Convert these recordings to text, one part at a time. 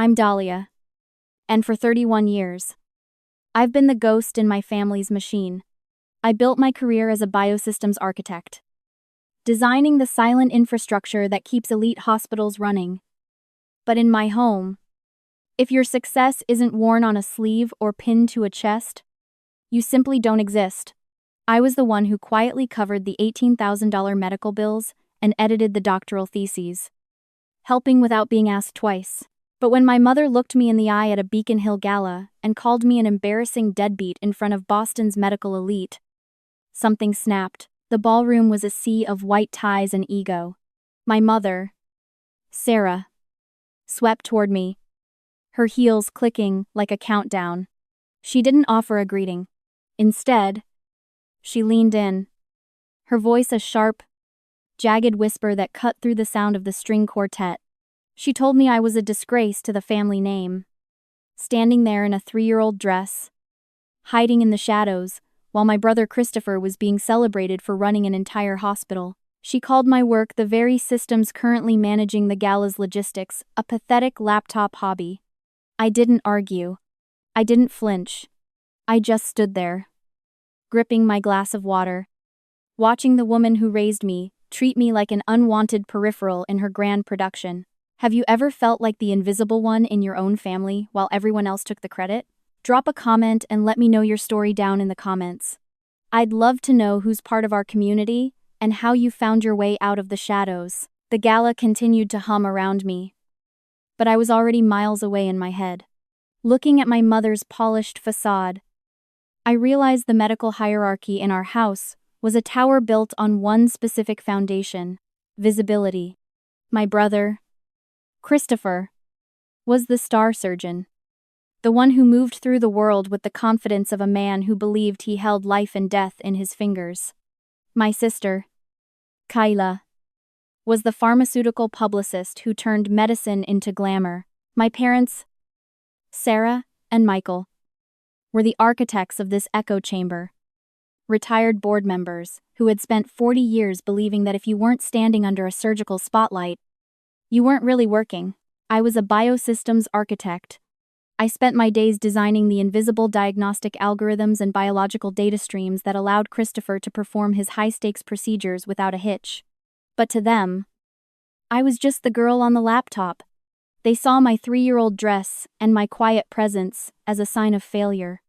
I'm Dahlia. And for 31 years, I've been the ghost in my family's machine. I built my career as a biosystems architect, designing the silent infrastructure that keeps elite hospitals running. But in my home, if your success isn't worn on a sleeve or pinned to a chest, you simply don't exist. I was the one who quietly covered the $18,000 medical bills and edited the doctoral theses, helping without being asked twice. But when my mother looked me in the eye at a Beacon Hill gala and called me an embarrassing deadbeat in front of Boston's medical elite, something snapped. The ballroom was a sea of white ties and ego. My mother, Sarah, swept toward me, her heels clicking like a countdown. She didn't offer a greeting. Instead, she leaned in, her voice a sharp, jagged whisper that cut through the sound of the string quartet. She told me I was a disgrace to the family name. Standing there in a 3-year-old dress, hiding in the shadows, while my brother Christopher was being celebrated for running an entire hospital. She called my work, the very systems currently managing the gala's logistics, a pathetic laptop hobby. I didn't argue. I didn't flinch. I just stood there, gripping my glass of water, watching the woman who raised me treat me like an unwanted peripheral in her grand production. Have you ever felt like the invisible one in your own family while everyone else took the credit? Drop a comment and let me know your story down in the comments. I'd love to know who's part of our community and how you found your way out of the shadows. The gala continued to hum around me, but I was already miles away in my head. Looking at my mother's polished facade, I realized the medical hierarchy in our house was a tower built on one specific foundation: visibility. My brother, Christopher, was the star surgeon, the one who moved through the world with the confidence of a man who believed he held life and death in his fingers. My sister, Kyla, was the pharmaceutical publicist who turned medicine into glamour. My parents, Sarah and Michael, were the architects of this echo chamber, retired board members who had spent 40 years believing that if you weren't standing under a surgical spotlight, you weren't really working. I was a biosystems architect. I spent my days designing the invisible diagnostic algorithms and biological data streams that allowed Christopher to perform his high-stakes procedures without a hitch. But to them, I was just the girl on the laptop. They saw my 3-year-old dress and my quiet presence as a sign of failure,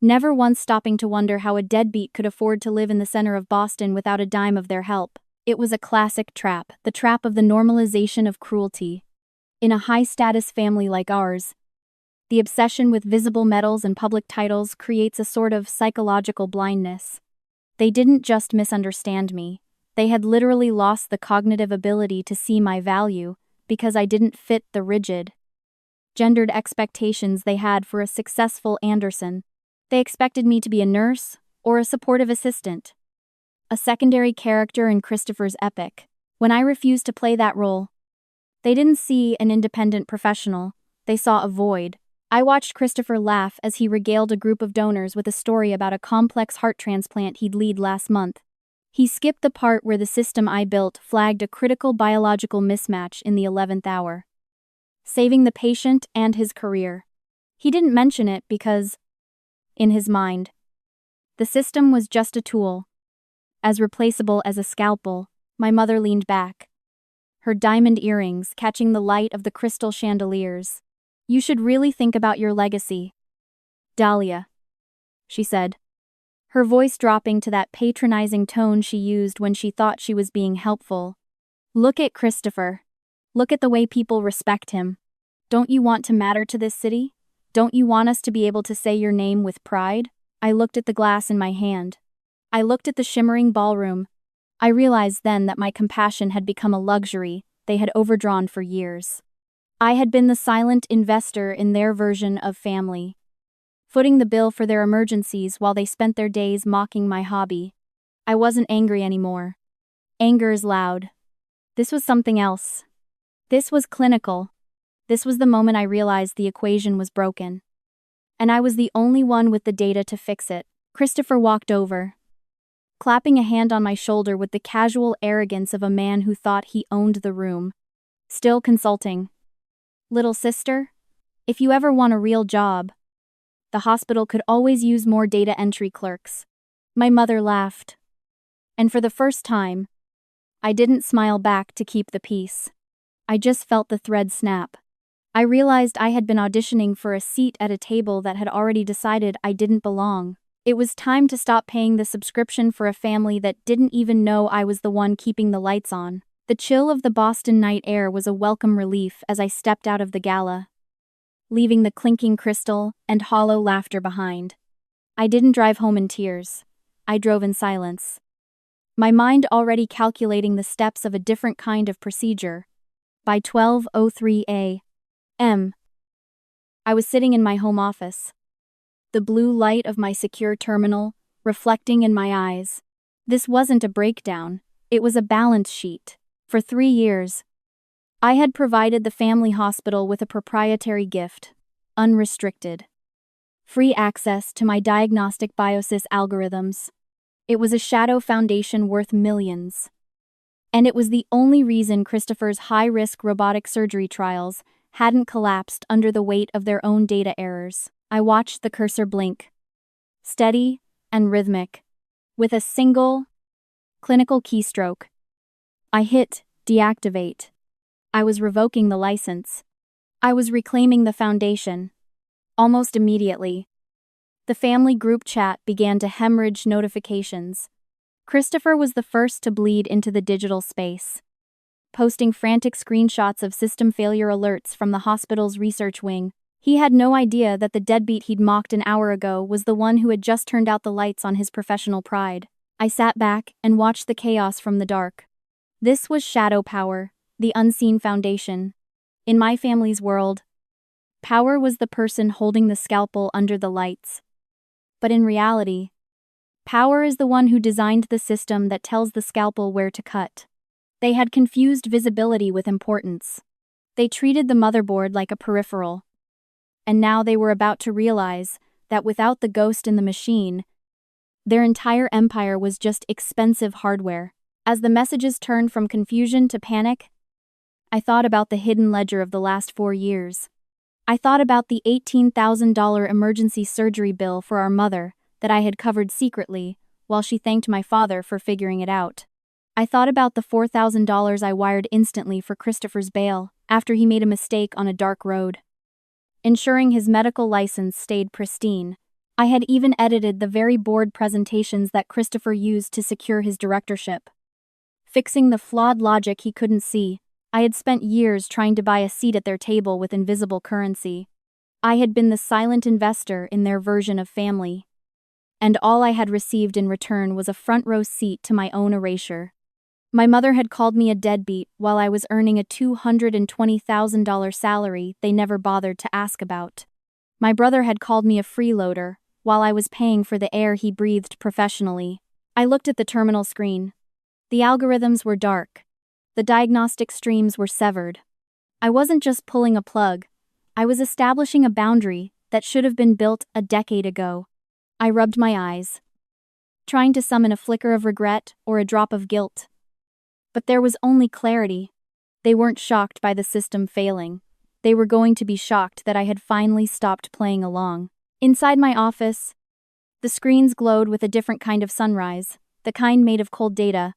never once stopping to wonder how a deadbeat could afford to live in the center of Boston without a dime of their help. It was a classic trap, the trap of the normalization of cruelty. In a high-status family like ours, the obsession with visible medals and public titles creates a sort of psychological blindness. They didn't just misunderstand me. They had literally lost the cognitive ability to see my value because I didn't fit the rigid, gendered expectations they had for a successful Anderson. They expected me to be a nurse or a supportive assistant, a secondary character in Christopher's epic. When I refused to play that role, they didn't see an independent professional, they saw a void. I watched Christopher laugh as he regaled a group of donors with a story about a complex heart transplant he'd led last month. He skipped the part where the system I built flagged a critical biological mismatch in the 11th hour, saving the patient and his career. He didn't mention it because, in his mind, the system was just a tool, as replaceable as a scalpel. My mother leaned back, her diamond earrings catching the light of the crystal chandeliers. You should really think about your legacy, Dahlia, she said, her voice dropping to that patronizing tone she used when she thought she was being helpful. Look at Christopher. Look at the way people respect him. Don't you want to matter to this city? Don't you want us to be able to say your name with pride? I looked at the glass in my hand. I looked at the shimmering ballroom. I realized then that my compassion had become a luxury they had overdrawn for years. I had been the silent investor in their version of family, footing the bill for their emergencies while they spent their days mocking my hobby. I wasn't angry anymore. Anger is loud. This was something else. This was clinical. This was the moment I realized the equation was broken, and I was the only one with the data to fix it. Christopher walked over, clapping a hand on my shoulder with the casual arrogance of a man who thought he owned the room. Still consulting. Little sister, if you ever want a real job, the hospital could always use more data entry clerks. My mother laughed. And for the first time, I didn't smile back to keep the peace. I just felt the thread snap. I realized I had been auditioning for a seat at a table that had already decided I didn't belong. It was time to stop paying the subscription for a family that didn't even know I was the one keeping the lights on. The chill of the Boston night air was a welcome relief as I stepped out of the gala, leaving the clinking crystal and hollow laughter behind. I didn't drive home in tears. I drove in silence, my mind already calculating the steps of a different kind of procedure. By 12:03 a.m., I was sitting in my home office, the blue light of my secure terminal reflecting in my eyes. This wasn't a breakdown, it was a balance sheet. For 3 years, I had provided the family hospital with a proprietary gift, unrestricted, free access to my diagnostic biosys algorithms. It was a shadow foundation worth millions. And it was the only reason Christopher's high-risk robotic surgery trials hadn't collapsed under the weight of their own data errors. I watched the cursor blink, steady and rhythmic, with a single, clinical keystroke. I hit deactivate. I was revoking the license. I was reclaiming the foundation. Almost immediately, the family group chat began to hemorrhage notifications. Christopher was the first to bleed into the digital space, posting frantic screenshots of system failure alerts from the hospital's research wing. He had no idea that the deadbeat he'd mocked an hour ago was the one who had just turned out the lights on his professional pride. I sat back and watched the chaos from the dark. This was shadow power, the unseen foundation. In my family's world, power was the person holding the scalpel under the lights. But in reality, power is the one who designed the system that tells the scalpel where to cut. They had confused visibility with importance. They treated the motherboard like a peripheral. And now they were about to realize that without the ghost in the machine, their entire empire was just expensive hardware. As the messages turned from confusion to panic, I thought about the hidden ledger of the last 4 years. I thought about the $18,000 emergency surgery bill for our mother that I had covered secretly while she thanked my father for figuring it out. I thought about the $4,000 I wired instantly for Christopher's bail after he made a mistake on a dark road, ensuring his medical license stayed pristine. I had even edited the very board presentations that Christopher used to secure his directorship, fixing the flawed logic he couldn't see. I had spent years trying to buy a seat at their table with invisible currency. I had been the silent investor in their version of family. And all I had received in return was a front-row seat to my own erasure. My mother had called me a deadbeat while I was earning a $220,000 salary they never bothered to ask about. My brother had called me a freeloader while I was paying for the air he breathed professionally. I looked at the terminal screen. The algorithms were dark. The diagnostic streams were severed. I wasn't just pulling a plug. I was establishing a boundary that should have been built a decade ago. I rubbed my eyes, trying to summon a flicker of regret or a drop of guilt. But there was only clarity. They weren't shocked by the system failing. They were going to be shocked that I had finally stopped playing along. Inside my office, the screens glowed with a different kind of sunrise, the kind made of cold data,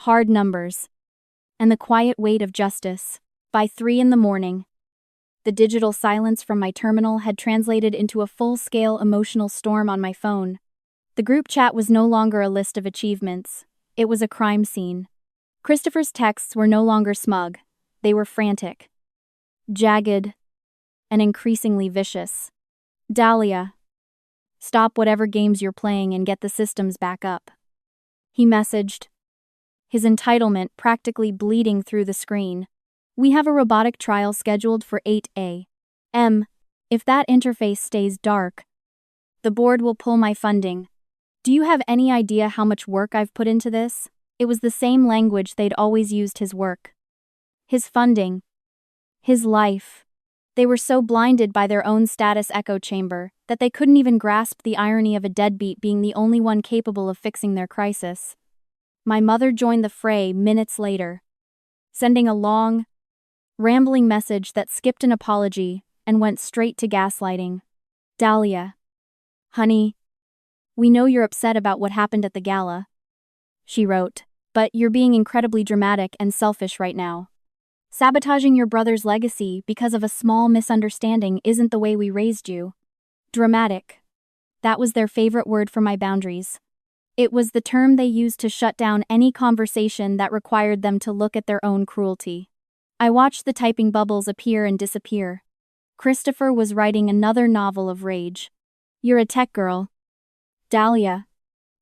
hard numbers, and the quiet weight of justice. By 3 a.m, the digital silence from my terminal had translated into a full-scale emotional storm on my phone. The group chat was no longer a list of achievements. It was a crime scene. Christopher's texts were no longer smug. They were frantic, jagged, and increasingly vicious. Dahlia, stop whatever games you're playing and get the systems back up, he messaged, his entitlement practically bleeding through the screen. We have a robotic trial scheduled for 8 a.m. If that interface stays dark, the board will pull my funding. Do you have any idea how much work I've put into this? It was the same language they'd always used: his work, his funding, his life. They were so blinded by their own status echo chamber that they couldn't even grasp the irony of a deadbeat being the only one capable of fixing their crisis. My mother joined the fray minutes later, sending a long, rambling message that skipped an apology and went straight to gaslighting. Dahlia. Honey, we know you're upset about what happened at the gala, she wrote, but you're being incredibly dramatic and selfish right now. Sabotaging your brother's legacy because of a small misunderstanding isn't the way we raised you. Dramatic. That was their favorite word for my boundaries. It was the term they used to shut down any conversation that required them to look at their own cruelty. I watched the typing bubbles appear and disappear. Christopher was writing another novel of rage. You're a tech girl. Dahlia.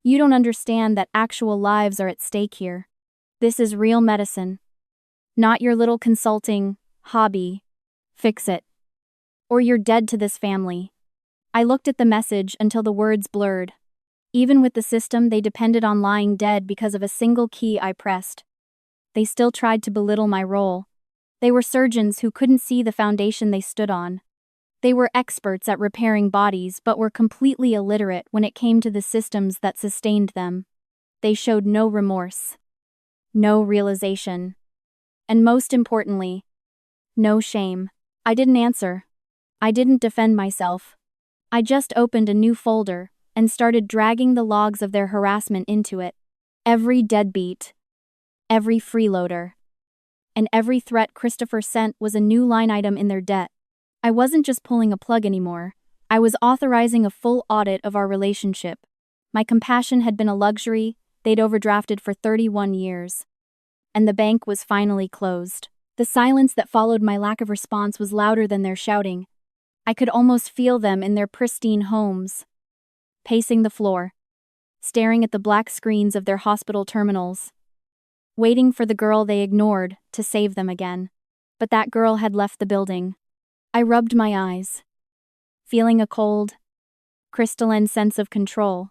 You don't understand that actual lives are at stake here. This is real medicine. Not your little consulting hobby. Fix it. Or you're dead to this family. I looked at the message until the words blurred. Even with the system, they depended on lying dead because of a single key I pressed. They still tried to belittle my role. They were surgeons who couldn't see the foundation they stood on. They were experts at repairing bodies but were completely illiterate when it came to the systems that sustained them. They showed no remorse. No realization. And most importantly, no shame. I didn't answer. I didn't defend myself. I just opened a new folder and started dragging the logs of their harassment into it. Every deadbeat. Every freeloader. And every threat Christopher sent was a new line item in their debt. I wasn't just pulling a plug anymore. I was authorizing a full audit of our relationship. My compassion had been a luxury they'd overdrafted for 31 years. And the bank was finally closed. The silence that followed my lack of response was louder than their shouting. I could almost feel them in their pristine homes, pacing the floor, staring at the black screens of their hospital terminals, waiting for the girl they ignored to save them again. But that girl had left the building. I rubbed my eyes, feeling a cold, crystalline sense of control.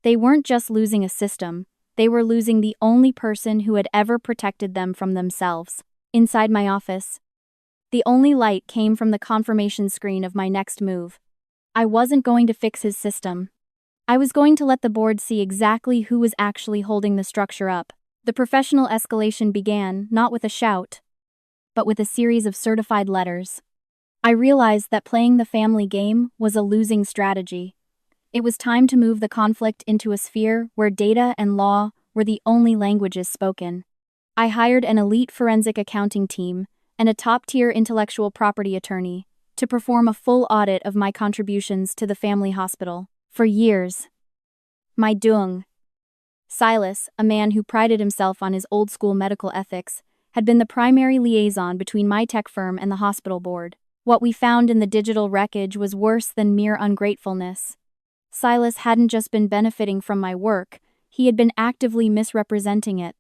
They weren't just losing a system, they were losing the only person who had ever protected them from themselves. Inside my office, the only light came from the confirmation screen of my next move. I wasn't going to fix his system. I was going to let the board see exactly who was actually holding the structure up. The professional escalation began, not with a shout, but with a series of certified letters. I realized that playing the family game was a losing strategy. It was time to move the conflict into a sphere where data and law were the only languages spoken. I hired an elite forensic accounting team and a top-tier intellectual property attorney to perform a full audit of my contributions to the family hospital. For years, my Dung, Silas, a man who prided himself on his old-school medical ethics, had been the primary liaison between my tech firm and the hospital board. What we found in the digital wreckage was worse than mere ungratefulness. Silas hadn't just been benefiting from my work, he had been actively misrepresenting it.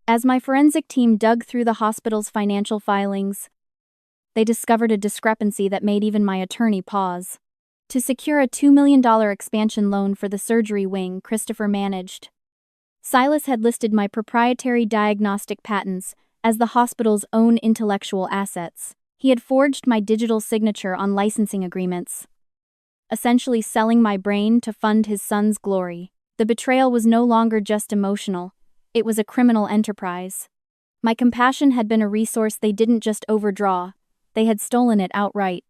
As my forensic team dug through the hospital's financial filings, they discovered a discrepancy that made even my attorney pause. To secure a $2 million expansion loan for the surgery wing Christopher managed, Silas had listed my proprietary diagnostic patents as the hospital's own intellectual assets. He had forged my digital signature on licensing agreements, essentially selling my brain to fund his son's glory. The betrayal was no longer just emotional, it was a criminal enterprise. My compassion had been a resource they didn't just overdraw, they had stolen it outright.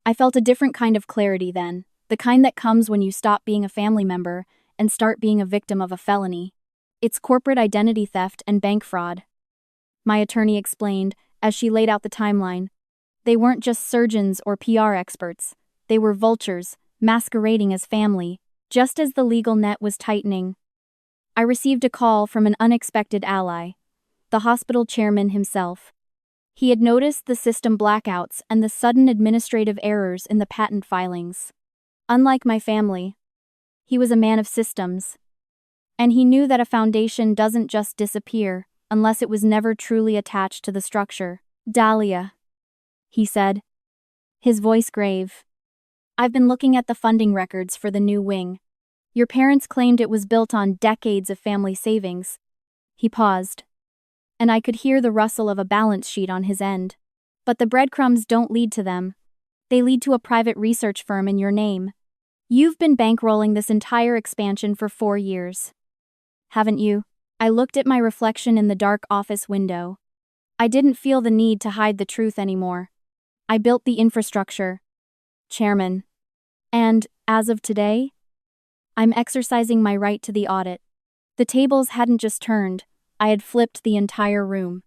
I felt a different kind of clarity then, the kind that comes when you stop being a family member and start being a victim of a felony. It's corporate identity theft and bank fraud. My attorney explained as she laid out the timeline. They weren't just surgeons or PR experts, they were vultures, masquerading as family. Just as the legal net was tightening, I received a call from an unexpected ally, the hospital chairman himself. He had noticed the system blackouts and the sudden administrative errors in the patent filings. Unlike my family, he was a man of systems. And he knew that a foundation doesn't just disappear unless it was never truly attached to the structure. Dahlia, he said, his voice grave. I've been looking at the funding records for the new wing. Your parents claimed it was built on decades of family savings. He paused, and I could hear the rustle of a balance sheet on his end. But the breadcrumbs don't lead to them. They lead to a private research firm in your name. You've been bankrolling this entire expansion for 4 years. Haven't you? I looked at my reflection in the dark office window. I didn't feel the need to hide the truth anymore. I built the infrastructure, Chairman. And, as of today, I'm exercising my right to the audit. The tables hadn't just turned, I had flipped the entire room.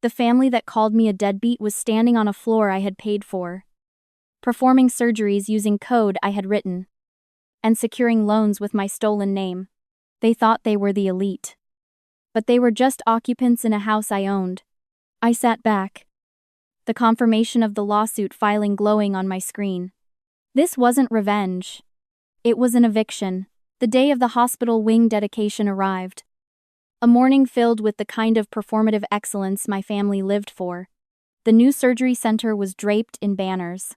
The family that called me a deadbeat was standing on a floor I had paid for, performing surgeries using code I had written, and securing loans with my stolen name. They thought they were the elite. But they were just occupants in a house I owned. I sat back, the confirmation of the lawsuit filing glowing on my screen. This wasn't revenge. It was an eviction. The day of the hospital wing dedication arrived. A morning filled with the kind of performative excellence my family lived for. The new surgery center was draped in banners,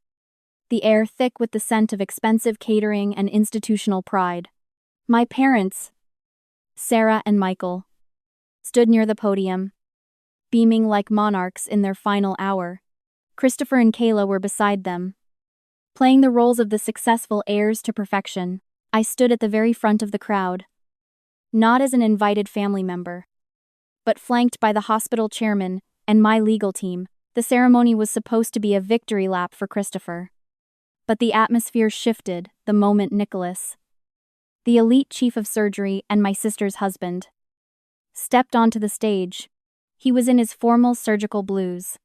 the air thick with the scent of expensive catering and institutional pride. My parents, Sarah and Michael, stood near the podium, beaming like monarchs in their final hour. Christopher and Kayla were beside them, playing the roles of the successful heirs to perfection. I stood at the very front of the crowd, not as an invited family member, but flanked by the hospital chairman and my legal team. The ceremony was supposed to be a victory lap for Christopher. But the atmosphere shifted the moment Nicholas, the elite chief of surgery and my sister's husband, stepped onto the stage. He was in his formal surgical blues,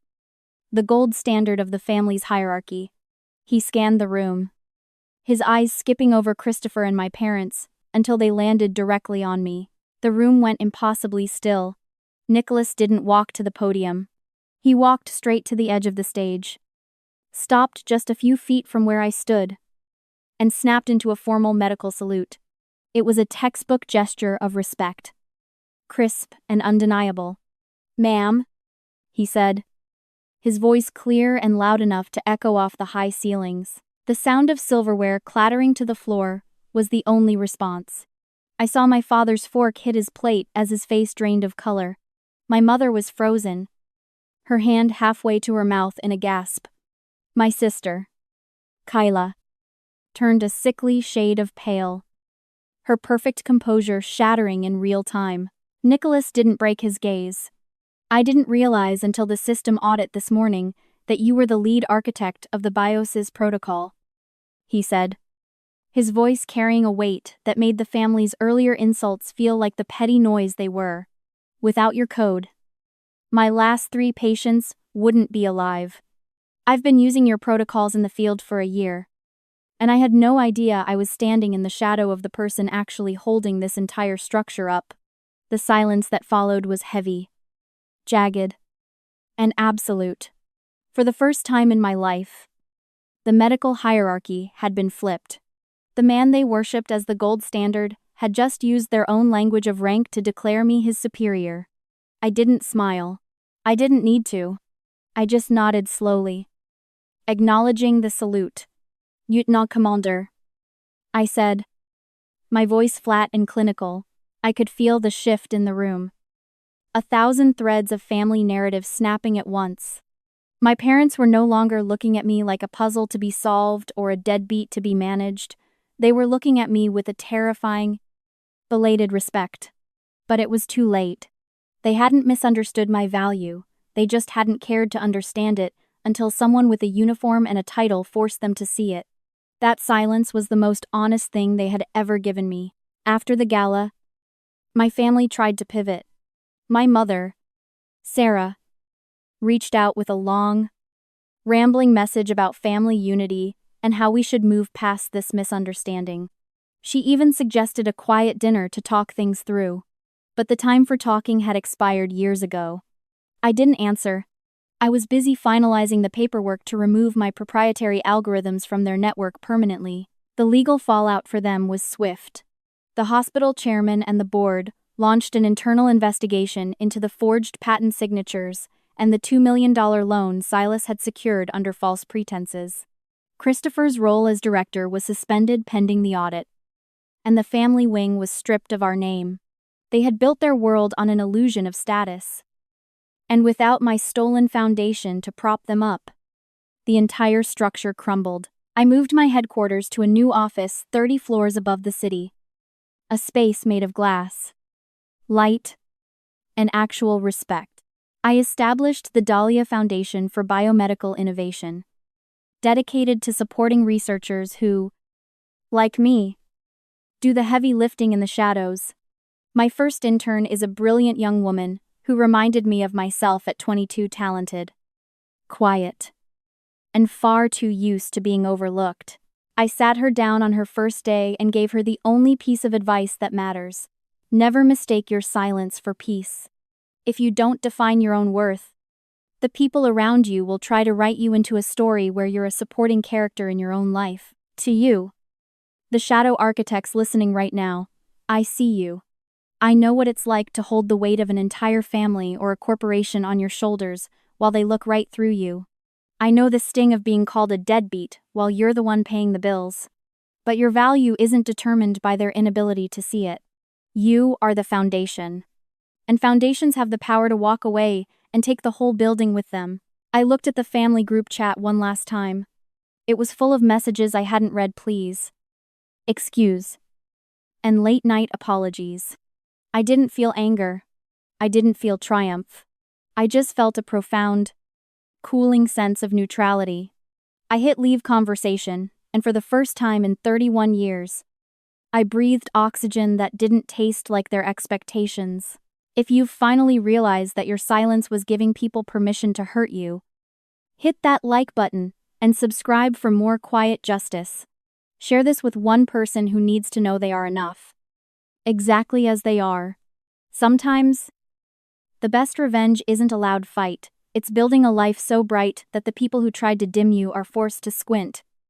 the gold standard of the family's hierarchy. He scanned the room, his eyes skipping over Christopher and my parents until they landed directly on me. The room went impossibly still. Nicholas didn't walk to the podium. He walked straight to the edge of the stage, stopped just a few feet from where I stood, and snapped into a formal medical salute. It was a textbook gesture of respect, crisp and undeniable. "Ma'am," he said, his voice clear and loud enough to echo off the high ceilings. The sound of silverware clattering to the floor was the only response. I saw my father's fork hit his plate as his face drained of color. My mother was frozen, her hand halfway to her mouth in a gasp. My sister, Kyla, turned a sickly shade of pale, her perfect composure shattering in real time. Nicholas didn't break his gaze. "I didn't realize until the system audit this morning that you were the lead architect of the BIOS's protocol," he said, his voice carrying a weight that made the family's earlier insults feel like the petty noise they were. "Without your code, my last 3 patients wouldn't be alive. I've been using your protocols in the field for a year, and I had no idea I was standing in the shadow of the person actually holding this entire structure up." The silence that followed was heavy, jagged, and absolute. For the first time in my life, the medical hierarchy had been flipped. The man they worshipped as the gold standard had just used their own language of rank to declare me his superior. I didn't smile. I didn't need to. I just nodded slowly, acknowledging the salute. "Lieutenant Commander," I said, my voice flat and clinical. I could feel the shift in the room. 1,000 threads of family narrative snapping at once. My parents were no longer looking at me like a puzzle to be solved or a deadbeat to be managed. They were looking at me with a terrifying, belated respect. But it was too late. They hadn't misunderstood my value. They just hadn't cared to understand it until someone with a uniform and a title forced them to see it. That silence was the most honest thing they had ever given me. After the gala, my family tried to pivot. My mother, Sarah, reached out with a long, rambling message about family unity and how we should move past this misunderstanding. She even suggested a quiet dinner to talk things through. But the time for talking had expired years ago. I didn't answer. I was busy finalizing the paperwork to remove my proprietary algorithms from their network permanently. The legal fallout for them was swift. The hospital chairman and the board launched an internal investigation into the forged patent signatures and the $2 million loan Silas had secured under false pretenses. Christopher's role as director was suspended pending the audit, and the family wing was stripped of our name. They had built their world on an illusion of status. And without my stolen foundation to prop them up, the entire structure crumbled. I moved my headquarters to a new office 30 floors above the city. A space made of glass, light, and actual respect. I established the Dahlia Foundation for Biomedical Innovation, dedicated to supporting researchers who, like me, do the heavy lifting in the shadows. My first intern is a brilliant young woman who reminded me of myself at 22, talented, quiet, and far too used to being overlooked. I sat her down on her first day and gave her the only piece of advice that matters. Never mistake your silence for peace. If you don't define your own worth, the people around you will try to write you into a story where you're a supporting character in your own life. To you, the shadow architects listening right now, I see you. I know what it's like to hold the weight of an entire family or a corporation on your shoulders while they look right through you. I know the sting of being called a deadbeat while you're the one paying the bills. But your value isn't determined by their inability to see it. You are the foundation. And foundations have the power to walk away and take the whole building with them. I looked at the family group chat one last time. It was full of messages I hadn't read, please, excuse, and late-night apologies. I didn't feel anger. I didn't feel triumph. I just felt a profound, cooling sense of neutrality. I hit leave conversation, and for the first time in 31 years, I breathed oxygen that didn't taste like their expectations. If you've finally realized that your silence was giving people permission to hurt you, hit that like button and subscribe for more quiet justice. Share this with one person who needs to know they are enough, exactly as they are. Sometimes, the best revenge isn't a loud fight. It's building a life so bright that the people who tried to dim you are forced to squint.